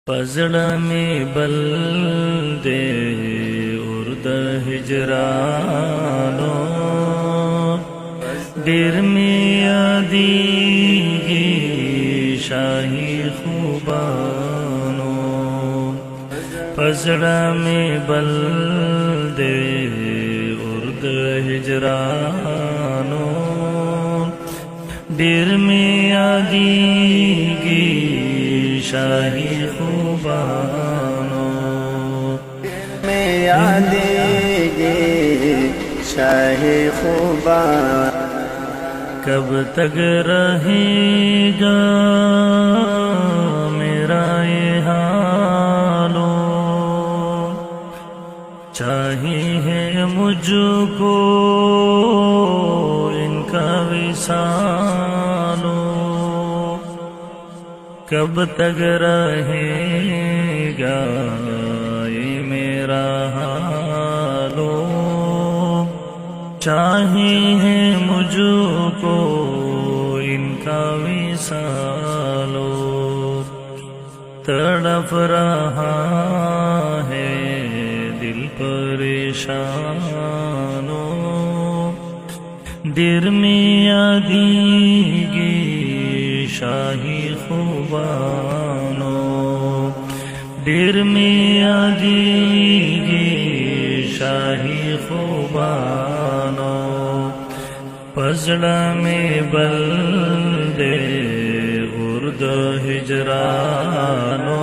पजड़ा में बल दे उर्द हिजरानो दिर में आदीगी शाही खुबानो पजड़ा में बल दे उर्द हिजरानो दिर में आदीगी शाही खुबानो में आदीगी शाही खुबान। कब तक रहेगा मेरा ये हालो चाहिए मुझको इनका विसालो कब तक रहेगा ये मेरा हालो चाहिए मुझको इनका विसालो तड़प रहा है दिल परेशानो दिल में आदीगी शाही खुबानो दिल में आदीगी शाही खुबानो पजड़ा में बल दे उर्द हिजरानो।